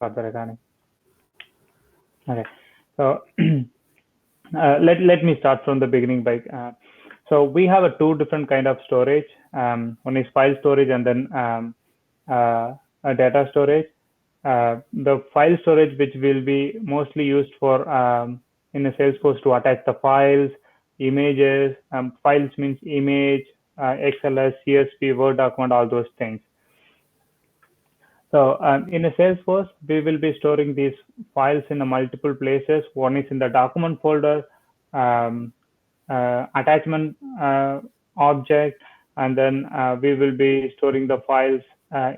for the recording. Okay, so let me start from the beginning. So we have two different kind of storage. One is file storage and then a data storage. The file storage, which will be mostly used for in a Salesforce to attach the files, images. Files means image, XLS, CSV, Word document, all those things. So in a Salesforce, we will be storing these files in multiple places. One is in the document folder, attachment object, and then we will be storing the files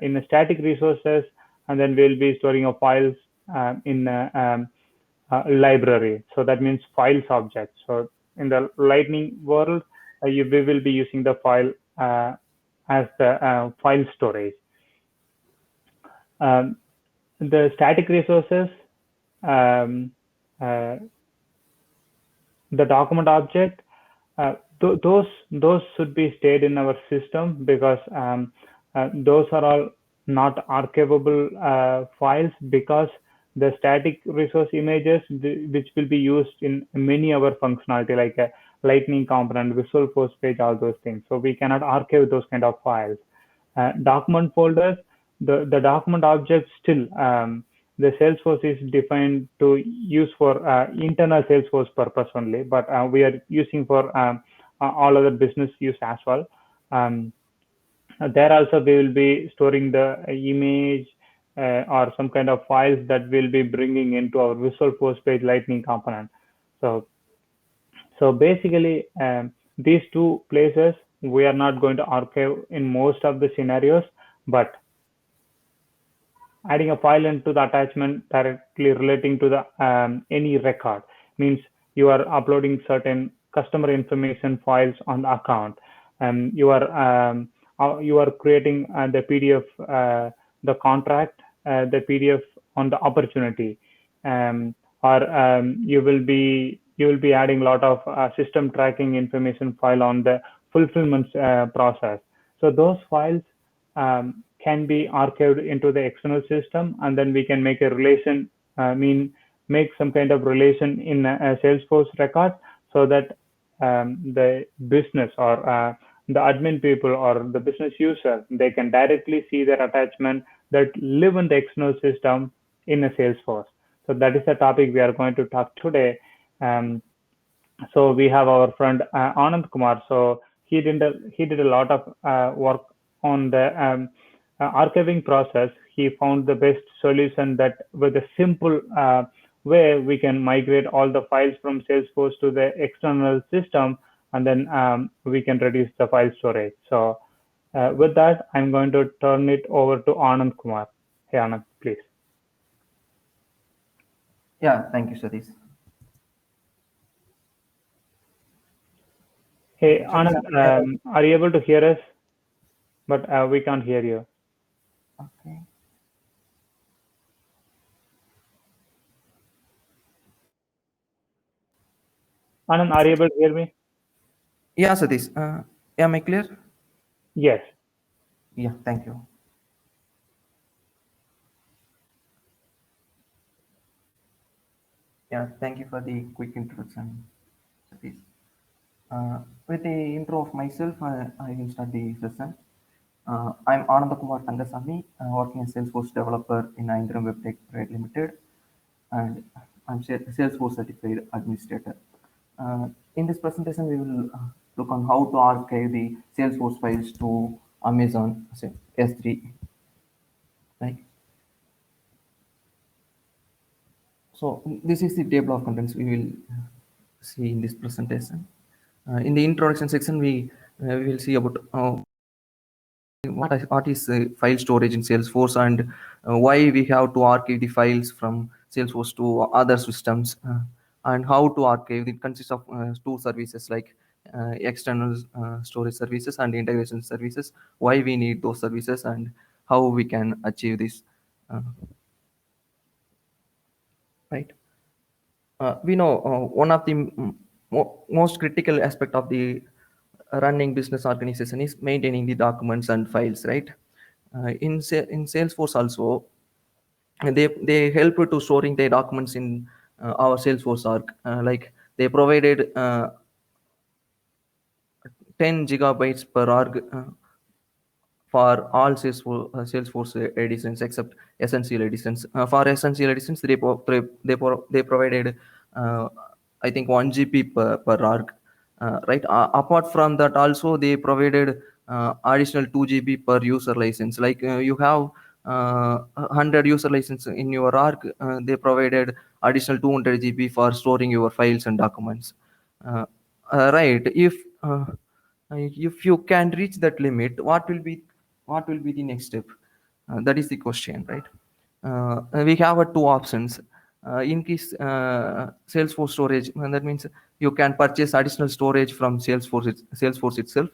in the static resources, and then we'll be storing a files in library. So that means files object. So in the Lightning world, we will be using the file as the file storage. The static resources, the document object, those should be stayed in our system because those are all not archivable files, because the static resource images, which will be used in many other functionality like a Lightning component, Visualforce page, all those things. So we cannot archive those kind of files. Document folders, the document object still, the Salesforce is defined to use for internal Salesforce purpose only, but we are using for all other business use as well. There also we will be storing the image or some kind of files that we'll be bringing into our Visualforce page Lightning component. So basically, these two places we are not going to archive in most of the scenarios, but adding a file into the attachment directly relating to the any record means you are uploading certain customer information files on the account, and you are creating the PDF, the contract, the PDF on the opportunity, or you will be adding a lot of system tracking information file on the fulfillment process. So those files can be archived into the external system, and then we can make a relation, make some kind of relation in a Salesforce record, so that the business or the admin people or the business user, they can directly see their attachment that live in the external system in a Salesforce. So that is the topic we are going to talk today. So we have our friend Anand Kumar. So he did a lot of work on the archiving process. He found the best solution that with a simple way we can migrate all the files from Salesforce to the external system, and then we can reduce the file storage. So with that, I'm going to turn it over to Anand Kumar. Hey Anand, please. Yeah, thank you, Satish. Hey Anand, are you able to hear us? But we can't hear you. Okay. Anand, are you able to hear me? Yeah, Satish. Am I clear? Yes. Yeah, thank you. Yeah, thank you for the quick introduction, Satish. With the intro of myself, I will start the session. I'm Ananda Kumar Tangasamy, working as Salesforce developer in Indram WebTech Private Limited, and I'm Salesforce certified administrator. In this presentation, we will look on how to archive the Salesforce files to Amazon S3. Right. So this is the table of contents we will see in this presentation. In the introduction section, we will see about what is file storage in Salesforce, and why we have to archive the files from Salesforce to other systems, and how to archive. It consists of two services like external storage services and integration services. Why we need those services and how we can achieve this. Right. We know one of the most critical aspect of the running business organization is maintaining the documents and files, right? In Salesforce also, they help to storing their documents in our Salesforce org. Like they provided 10 gigabytes per org for all Salesforce editions except essential editions. For essential editions, they provided I think 1 GB per org. Right. Apart from that, also they provided additional 2 GB per user license. Like you have 100 user license in your org, they provided additional 200 GB for storing your files and documents. Uh, right. If you can reach that limit, what will be the next step? That is the question, right? We have two options. Increase Salesforce storage, and that means you can purchase additional storage from Salesforce itself,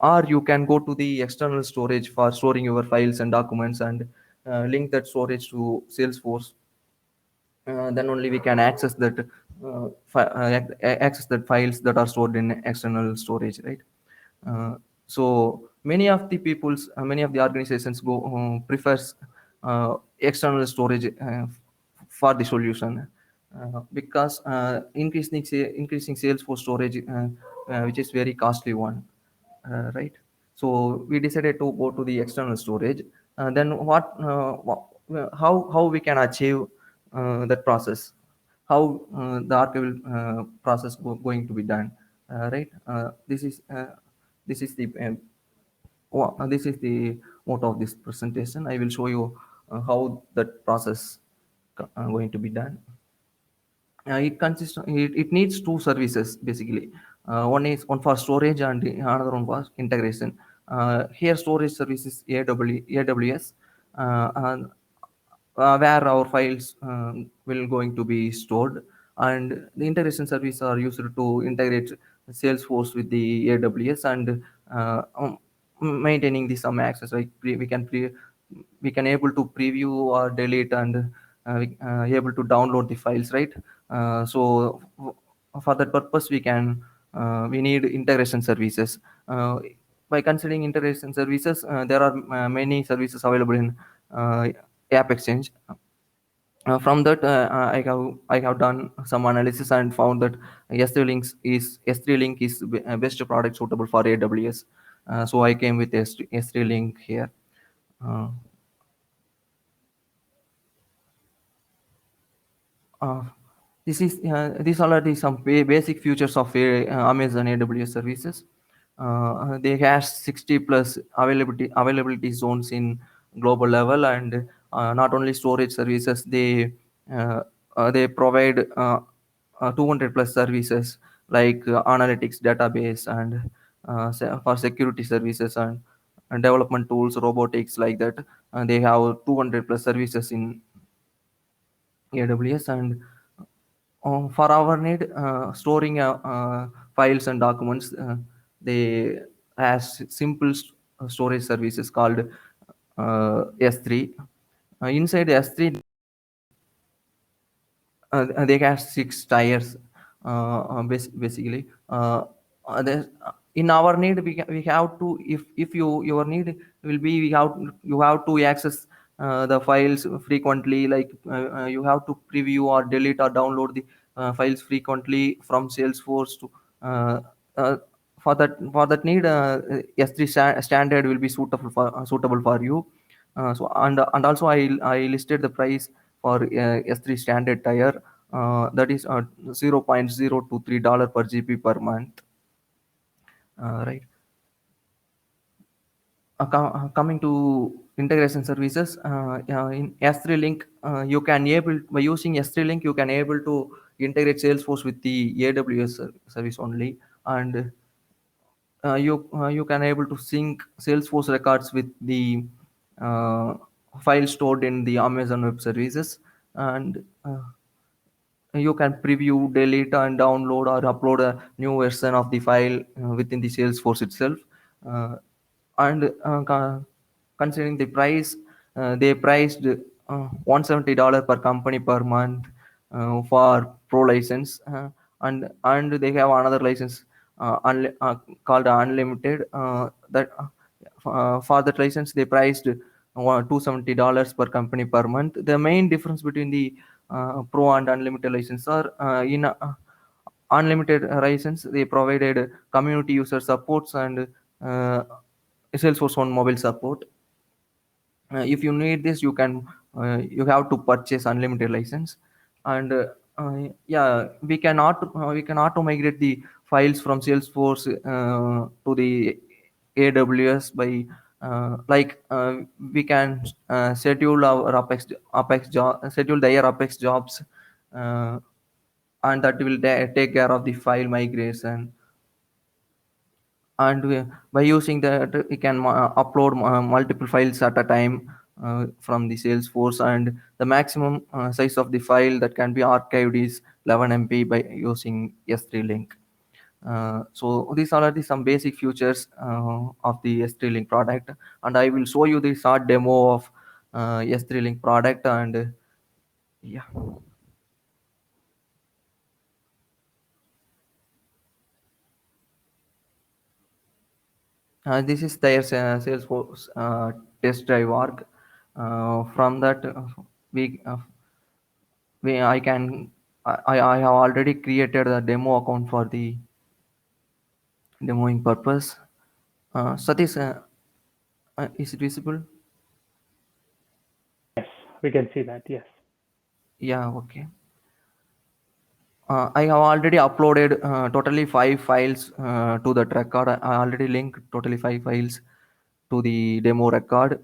or you can go to the external storage for storing your files and documents and link that storage to Salesforce. Then only we can access that access that files that are stored in external storage, right? So many of the organizations prefers external storage for the solution, because increasing sales for storage, which is very costly one, right? So we decided to go to the external storage. Then how we can achieve that process? How the archival process going to be done? Right? This is the this is the motto of this presentation. I will show you how that process going to be done. It needs two services basically. One for storage and the another one for integration. Here storage service is AWS, and where our files will going to be stored, and the integration service are used to integrate Salesforce with the AWS and maintaining the some access. Like we can able to preview or delete and able to download the files, right? For that purpose we need integration services. By considering integration services, there are many services available in App Exchange. From that, I have done some analysis and found that S3 Link is best product suitable for AWS. So I came with S3 Link here. Uh, uh, these are some basic features of Amazon AWS services. They have 60 plus availability zones in global level, and not only storage services, they provide 200 plus services like analytics, database, and for security services and development tools, robotics, like that. They have 200 plus services in AWS. And for our need, storing files and documents, they has simple storage services called S3. Inside S3, they have 6 tiers, basically. In our need, we have to, if your need will be, you have to access the files frequently, like you have to preview or delete or download the files frequently from Salesforce to uh, for that need, S3 standard will be suitable for you. And also I listed the price for S3 standard tier, that is $0.023 per GB per month. Right. Coming to integration services, in S3 Link, you can able by using S3 Link, you can able to integrate Salesforce with the AWS service only, and you can able to sync Salesforce records with the uh, file stored in the Amazon Web Services, and you can preview, delete, and download or upload a new version of the file within the Salesforce itself. Uh, and considering the price, they priced $170 per company per month for pro license, and they have another license called unlimited. That For that license they priced $270 per company per month. The main difference between the pro and unlimited license are in unlimited license they provided community user supports and uh, Salesforce on mobile support. If you need this, you have to purchase unlimited license. And yeah, we can auto migrate the files from Salesforce to the AWS by we can schedule our schedule their Apex jobs, uh, and that will take care of the file migration. And by using that we can upload multiple files at a time from the Salesforce, and the maximum size of the file that can be archived is 11 MB by using S3 link. So these are some basic features of the S3 link product, and I will show you the short demo of S3 link product. And yeah, this is their Salesforce test drive org. From that, we I can I have already created a demo account for the demoing purpose. Satish, is it visible? Yes, we can see that. Yes. Yeah, okay. I have already uploaded totally 5 files to that record. I already linked totally 5 files to the demo record.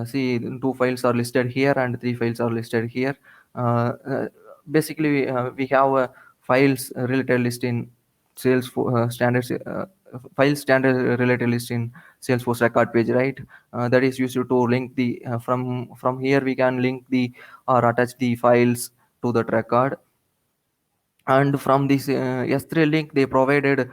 See, 2 files are listed here and 3 files are listed here. Uh, uh, Basically, we have files related list in Salesforce standards. File standard related list in Salesforce record page, right? That is used to link the from here we can link the or attach the files to that record. And from this S3 link they provided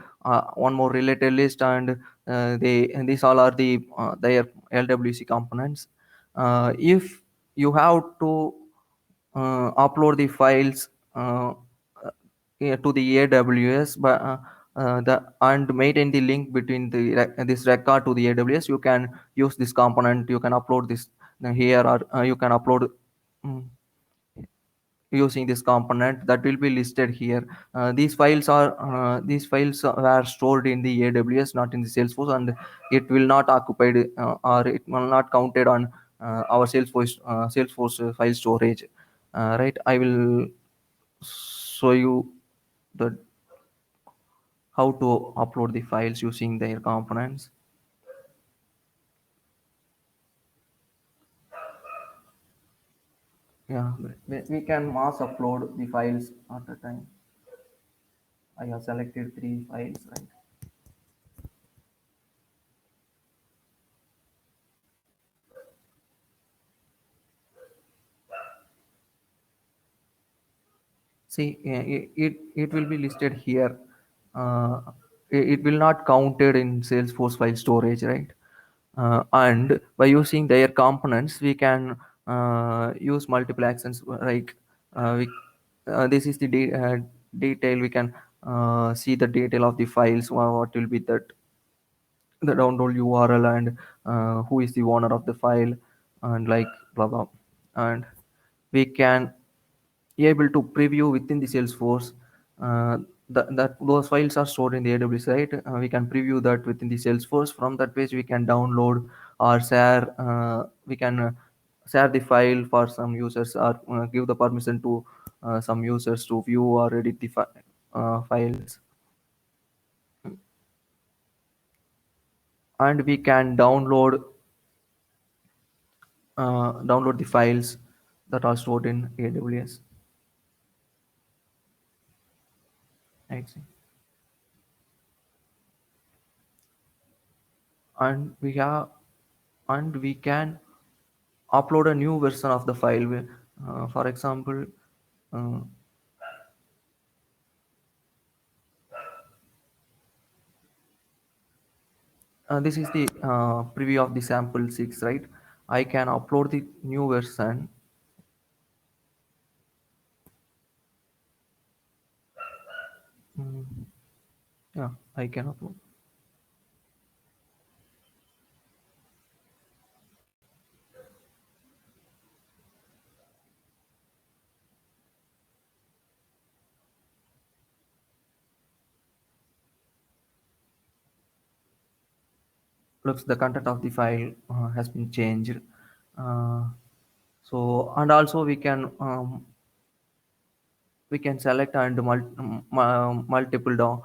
one more related list, and these all are their LWC components. If you have to upload the files to the AWS, but and maintain the link between this record to the AWS, you can use this component. You can upload this here, or you can upload mm, using this component that will be listed here. These files are stored in the AWS, not in the Salesforce, and it will not occupied or it will not counted on our Salesforce file storage. Right, I will show you the how to upload the files using their components. Yeah, we can mass upload the files at a time. I have selected 3 files, right? See, it will be listed here. Uh, it will not counted in Salesforce file storage, right? And by using their components, we can use multiple actions. This is the detail. We can see the detail of the files. What will be the download URL, and who is the owner of the file, and like blah blah. And we can able to preview within the Salesforce. Uh, that those files are stored in the AWS, right? We can preview that within the Salesforce. From that page, we can download or share. We can share the file for some users, or give the permission to some users to view or edit the files. And we can download the files that are stored in AWS. I see. And we can upload a new version of the file. For example, uh, this is the preview of the sample 6, right? I can upload the new version. Mm, yeah, I can upload. looks the content of the file has been changed. uh, so and also we can select and multiple down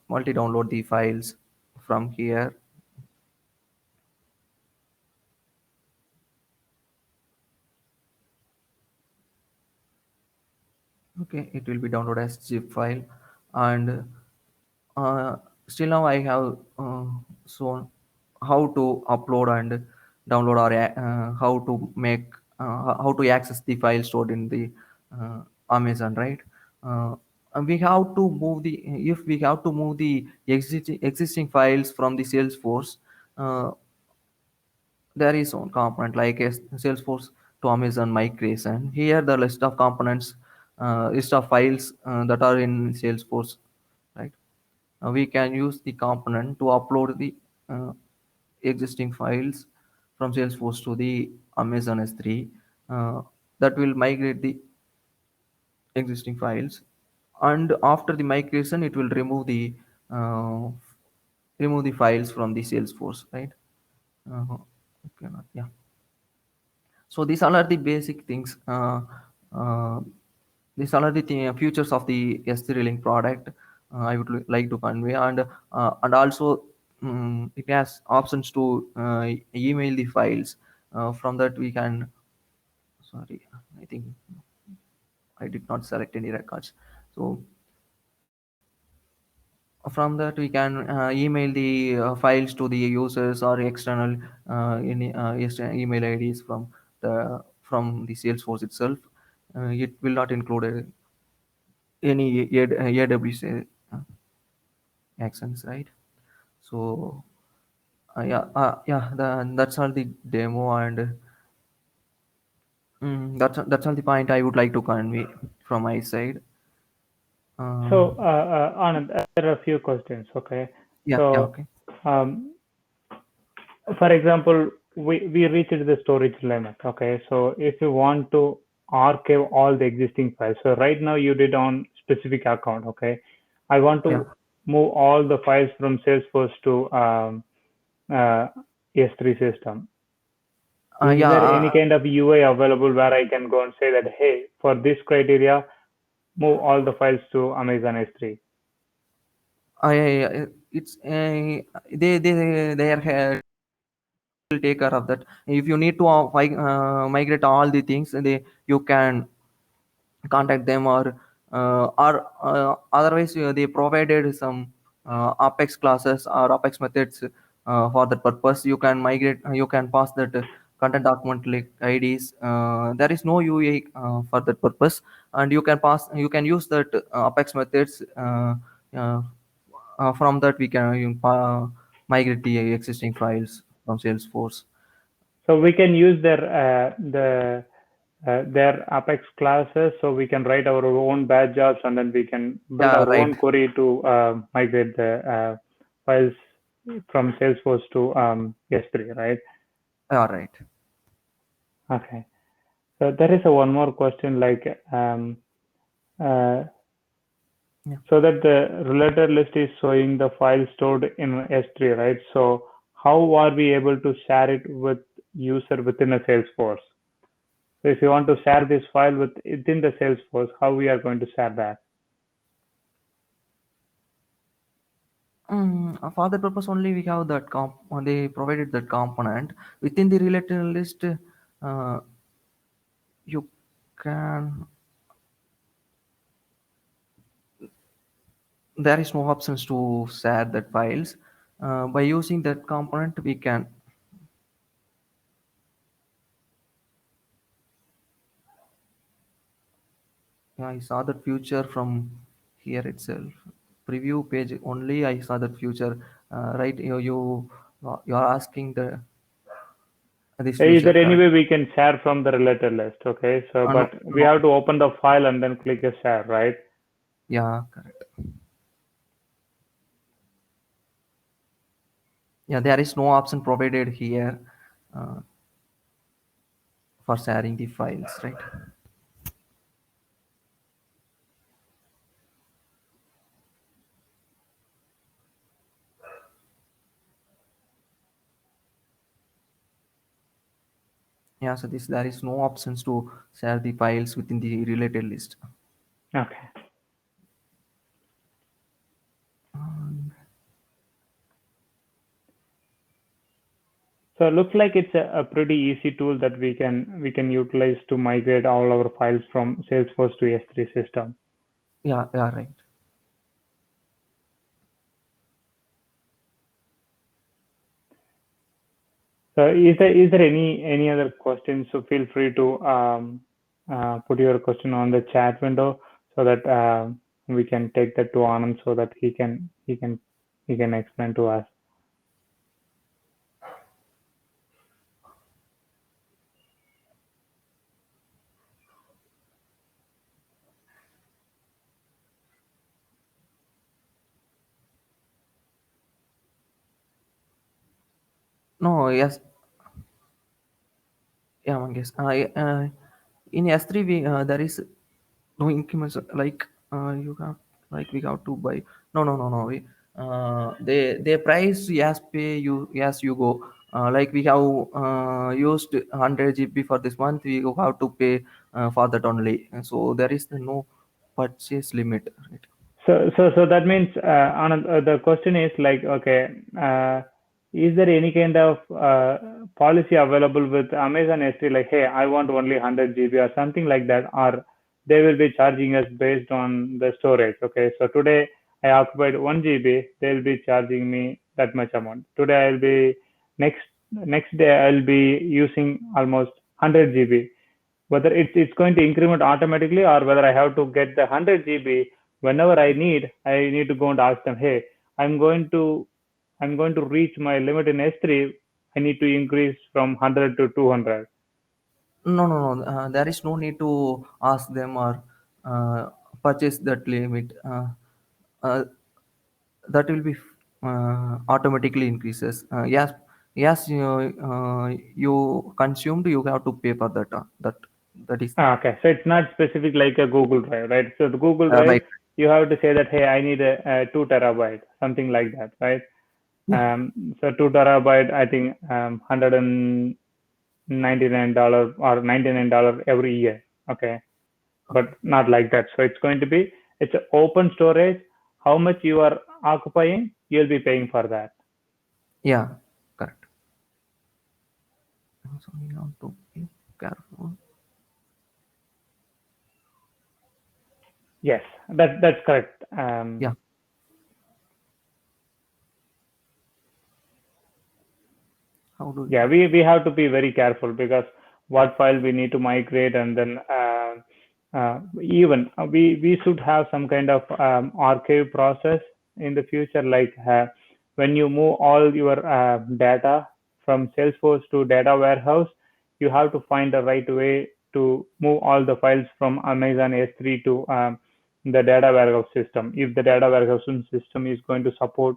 multi download the files from here. Okay, it will be downloaded as zip file. And uh, still now I have shown how to upload and download, or how to make how to access the file stored in the Amazon, right? And we have to move the if we have to move the existing files from the Salesforce. uh, there is one component like a Salesforce to Amazon migration. Here the list of components, list of files that are in Salesforce, right? We can use the component to upload the uh, existing files from Salesforce to the Amazon S3. That will migrate the existing files, and after the migration it will uh, remove the files from the Salesforce, right? Okay, yeah. So these all are the basic things. Uh, these all are the features of the S3 Link product I would like to convey. And also it has options to email the files. From that we can, sorry, I think I did not select any records. So from that we can email the files to the users or external external email IDs from the Salesforce itself. It will not include any AWS actions, right? So yeah, that's all the demo. And that's all the point I would like to convey from my side. So, um, Anand, there are a few questions. Okay. yeah, So, okay. um, for example, we reached the storage limit. Okay. So, if you want to archive all the existing files, so right now you did on specific account. Okay. I want Yeah. to move all the files from Salesforce to uh, S3 system. Is Yeah. there any kind of UI available where I can go and say that, hey, for this criteria, move all the files to Amazon S3? It's they are will take care of that. If you need to migrate all the things, they you can contact them, or otherwise they provided some Apex classes or Apex methods for that purpose. You can migrate, you can pass that content document like IDs. There is no UI for that purpose, and you can use that Apex methods. Uh, from that we can migrate the existing files from Salesforce. So we can use their Apex classes, so we can write our own batch jobs, and then we can build Yeah, our right. own query to migrate the files from Salesforce to S3, right? Yeah, right. Okay. So there is a one more question, like uh, Yeah. so that the related list is showing the file stored in S3, right? So how are we able to share it with user within a Salesforce? So if you want to share this file within the Salesforce, how we are going to share that? For that purpose only we have that they provided that component within the related list. You can, there is no options to share that files. By using that component we can. Yeah, I saw that future from here itself. Preview page only I saw that future. Right, you are asking the this Is future, there any correct? way we can share from the related list? Okay, so No, but we no. have to open the file and then click a share, right? Yeah, correct. Yeah, there is no option provided here uh, for sharing the files, right? Yeah, so there is no options to share the files within the related list. Okay. So it looks like it's a pretty easy tool that we can utilize to migrate all our files from Salesforce to S3 system. Yeah, yeah, right. So is there any other questions? So feel free to put your question on the chat window so that we can take that to Anand so that he can explain to us. No, yes, yeah, Mangesh. In S3, there is no increments you have we have to buy. No. They price as pay you as you go. Like we have used 100 GB for this month, we have to pay for that only. So there is no purchase limit. Right? So that means, Anand, the question is like, okay, is there any kind of policy available with Amazon S3, like, hey, I want only 100 GB or something like that, or they will be charging us based on the storage? Okay, so today I occupied 1 GB, they'll be charging me that much amount. Today I'll be next day I'll be using almost 100 GB, whether it's going to increment automatically or whether I have to get the 100 GB whenever I need to go and ask them, hey, I'm going to reach my limit in S3. I need to increase from 100 to 200. No. There is no need to ask them or uh, purchase that limit. Uh, that will be automatically increases. Yes, you consumed, you have to pay for that. That is there. Okay, so it's not specific like a Google Drive, right? So the Google Drive, Right. you have to say that, hey, I need a 2 terabyte, something like that, right? Yeah. So 2 terabyte, I think $199 or $99 every year. Okay, Okay. but not like that. So it's an open storage. How much you are occupying, you'll be paying for that. Yeah. Correct. So you have to be careful. Yes, that's correct. Yeah. How do Yeah, you? we have to be very careful because what file we need to migrate, and then even we should have some kind of archive process in the future, like when you move all your data from Salesforce to data warehouse, you have to find the right way to move all the files from Amazon S3 to the data warehouse system, if the data warehouse system is going to support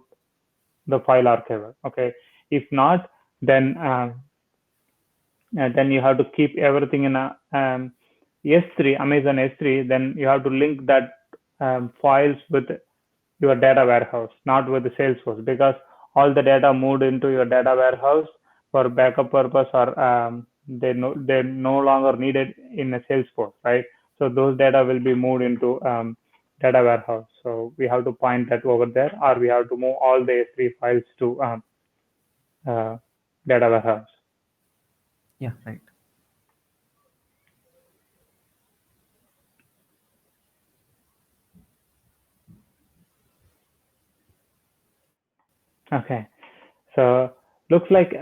the file archiver. Okay, if not, then then you have to keep everything in a S3, Amazon S3. Then you have to link that files with your data warehouse, not with the Salesforce, because all the data moved into your data warehouse for backup purpose, or they're no longer needed in a Salesforce, right? So those data will be moved into data warehouse. So we have to point that over there, or we have to move all the S3 files to uh, data warehouse. Yeah. Right. Okay. So looks like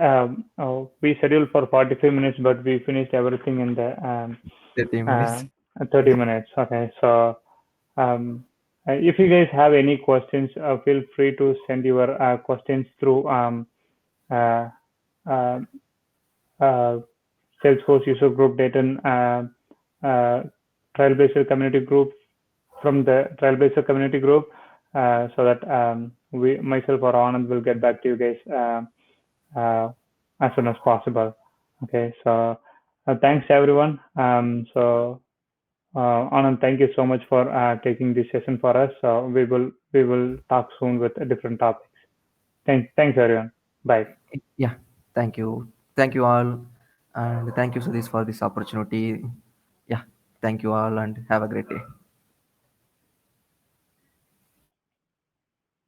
we scheduled for 45 minutes, but we finished everything in the 30 minutes. uh, 30 minutes. Okay. So if you guys have any questions, feel free to send your questions through uh, uh, uh, Salesforce user group, Dayton Trailblazer community group, from the Trailblazer community group, so that myself or Anand will get back to you guys as soon as possible. Okay, so thanks everyone. Anand, thank you so much for taking this session for us. We will talk soon with different topics. Thanks everyone. Bye. Yeah. Thank you. Thank you all. And thank you, Sadish, for this opportunity. Yeah, thank you all and have a great day.